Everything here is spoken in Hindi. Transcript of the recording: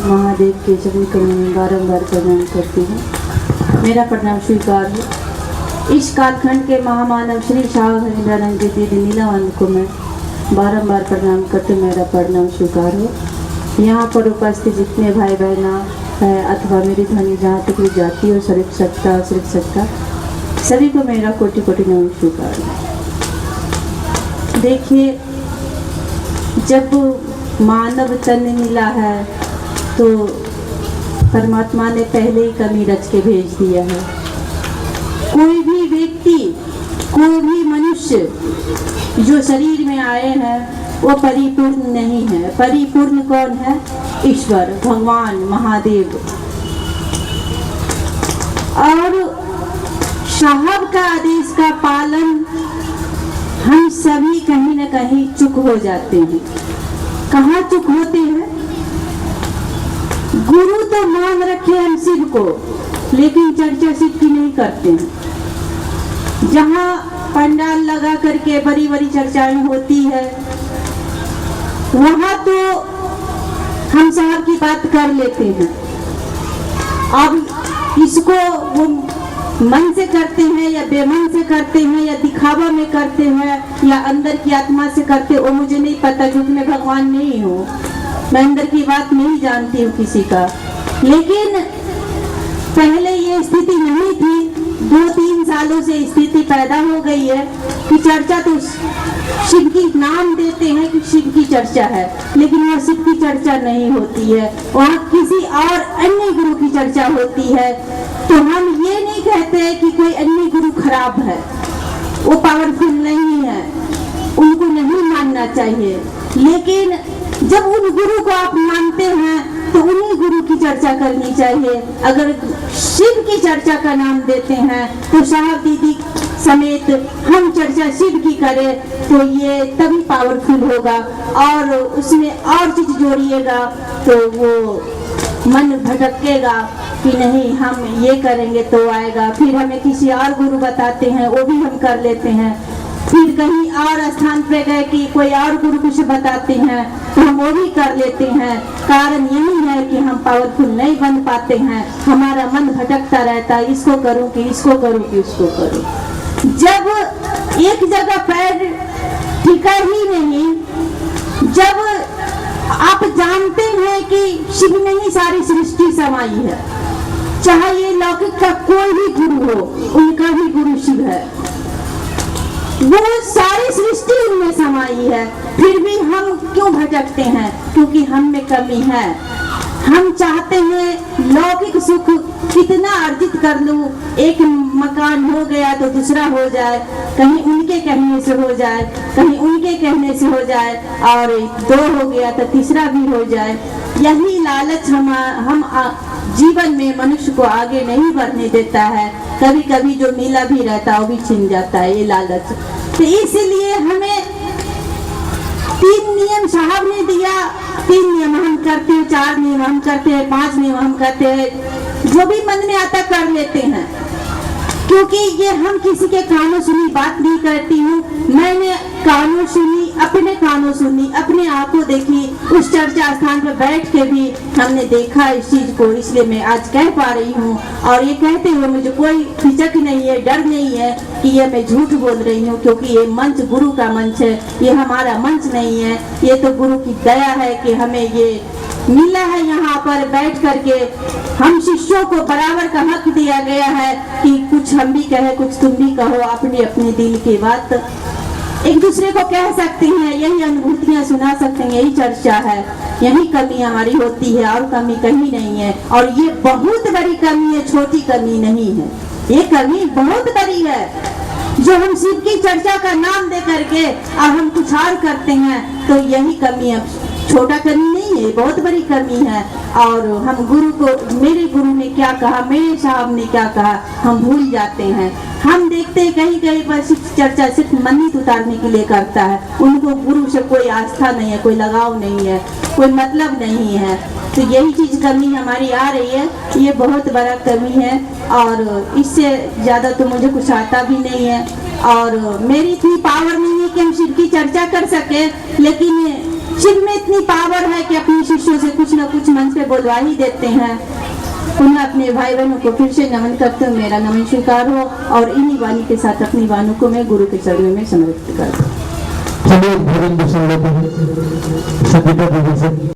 महादेव के चरण कमल में बारंबार प्रणाम करती हूँ। मेरा प्रणाम स्वीकार है। इस कालखंड के महामानव श्री शाह हरिंद्रानंद जी दीदी नीलावंत को मैं बारंबार प्रणाम करते मेरा प्रणाम स्वीकार है। यहाँ पर उपस्थित जितने भाई बहना है अथवा मेरी ध्वनि जहाँ तक भी जाती है शरीफ सत्ता सभी को मेरा कोटि कोटि नमन स्वीकार है। देखिए, जब मानव तन मिला है तो परमात्मा ने पहले ही कमी रच के भेज दिया है। कोई भी व्यक्ति, कोई भी मनुष्य जो शरीर में आए हैं वो परिपूर्ण नहीं है। परिपूर्ण कौन है? ईश्वर, भगवान, महादेव। और साहब का आदेश का पालन हम सभी कहीं न कहीं चूक हो जाते हैं। कहाँ चूक होते हैं? गुरु तो मान रखे हम शिव को, लेकिन चर्चा शिव की नहीं करते हैं। जहाँ पंडाल लगा करके बड़ी बड़ी चर्चाएं होती है वहाँ तो हम साहब की बात कर लेते हैं। अब इसको वो मन से करते हैं या बेमन से करते हैं या दिखावा में करते हैं या अंदर की आत्मा से करते हैं, वो मुझे नहीं पता क्योंकि मैं भगवान नहीं हूँ। मैं अंदर की बात नहीं जानती हूँ किसी का। लेकिन पहले ये स्थिति नहीं थी। 2-3 सालों से स्थिति पैदा हो गई है कि चर्चा तो शिव की नाम देते हैं कि शिव की चर्चा है, लेकिन वह शिव की चर्चा नहीं होती है, वहाँ किसी और अन्य गुरु की चर्चा होती है। तो हम ये नहीं कहते कि कोई अन्य गुरु खराब है, वो पावरफुल नहीं है, उनको नहीं मानना चाहिए। लेकिन जब उन गुरु को आप मानते हैं तो उन्हीं गुरु की चर्चा करनी चाहिए। अगर शिव की चर्चा का नाम देते हैं तो साहब दीदी समेत हम चर्चा शिव की करें तो ये तभी पावरफुल होगा। और उसमें और चीज जोड़िएगा तो वो मन भटकेगा कि नहीं हम ये करेंगे तो आएगा। फिर हमें किसी और गुरु बताते हैं, वो भी हम कर लेते हैं। फिर कहीं और स्थान पे गए कि कोई और गुरु कुछ बताते हैं तो हम वो भी कर लेते हैं। कारण यही है कि हम पावरफुल नहीं बन पाते हैं, हमारा मन भटकता रहता है, इसको करूं कि इसको करूं कि उसको करूं। जब एक जगह पैर टिका ही नहीं, जब आप जानते हैं कि शिव में ही सारी सृष्टि समाई है, चाहे ये लौकिक का कोई भी गुरु हो, उनका भी गुरु शिव है, वो सारी सृष्टि उनमें समाई है, फिर भी हम क्यों भटकते हैं? क्योंकि हम में कमी है। हम चाहते हैं लौकिक सुख कितना अर्जित कर लूं, एक मकान हो गया तो दूसरा हो जाए, कहीं उनके कहने से हो जाए, कहीं उनके कहने से हो जाए, और 2 हो गया तो तीसरा भी हो जाए। यही लालच हम जीवन में मनुष्य को आगे नहीं बढ़ने देता है। कभी कभी जो मिला भी रहता है वो भी छिन जाता है, ये लालच। तो इसलिए हमें 3 नियम साहब ने दिया। 3 नियम हम करते हैं, 4 नियम हम करते हैं, 5 नियम हम करते हैं, जो भी मन में आता कर लेते हैं। क्योंकि ये हम किसी के कानों सुनी बात नहीं करती हूँ, मैंने कानों सुनी, अपने कानों सुनी, अपने आंखों देखी। उस चर्चा स्थान पर बैठ के भी हमने देखा इस चीज को, इसलिए मैं आज कह पा रही हूँ। और ये कहते हुए मुझे कोई हिचक नहीं है, डर नहीं है कि ये मैं झूठ बोल रही हूँ, क्योंकि ये मंच गुरु का मंच है, ये हमारा मंच नहीं है। ये तो गुरु की दया है कि हमें ये मिला है। यहाँ पर बैठ करके हम शिष्यों को बराबर का हक दिया गया है कि कुछ हम भी कहे, कुछ तुम भी कहो, अपनी अपनी दिल की बात एक दूसरे को कह सकते हैं, यही अनुभूतियां सुना सकते हैं, यही चर्चा है। यही कमी हमारी होती है और कमी कहीं नहीं है। और ये बहुत बड़ी कमी है, छोटी कमी नहीं है, ये कमी बहुत बड़ी है। जो हम शिव की चर्चा का नाम दे करके और हम कुछ और करते हैं तो यही कमी है, छोटा कमी नहीं है, बहुत बड़ी कमी है। और हम गुरु को, मेरे गुरु ने क्या कहा, मेरे साहब ने क्या कहा, हम भूल जाते हैं। हम देखते हैं कहीं कहीं पर सिर्फ चर्चा सिर्फ मन्नत उतारने के लिए करता है, उनको गुरु से कोई आस्था नहीं है, कोई लगाव नहीं है, कोई मतलब नहीं है। तो यही चीज कमी हमारी आ रही है, ये बहुत बड़ा कमी है। और इससे ज्यादा तो मुझे कुछ आता भी नहीं है और मेरी इतनी पावर नहीं है कि हम शिव की चर्चा कर सके। लेकिन शिव में इतनी पावर है कि अपने शिष्यों से कुछ न कुछ मन से बोलवा ही देते हैं। पुनः अपने भाई बहनों को फिर से नमन करते हुए मेरा नमन स्वीकार हो और इन्हीं वाणी के साथ अपनी वाणों को मैं गुरु के चरणों में समर्पित कर दूं। चलिए भजन सुन लेते हैं।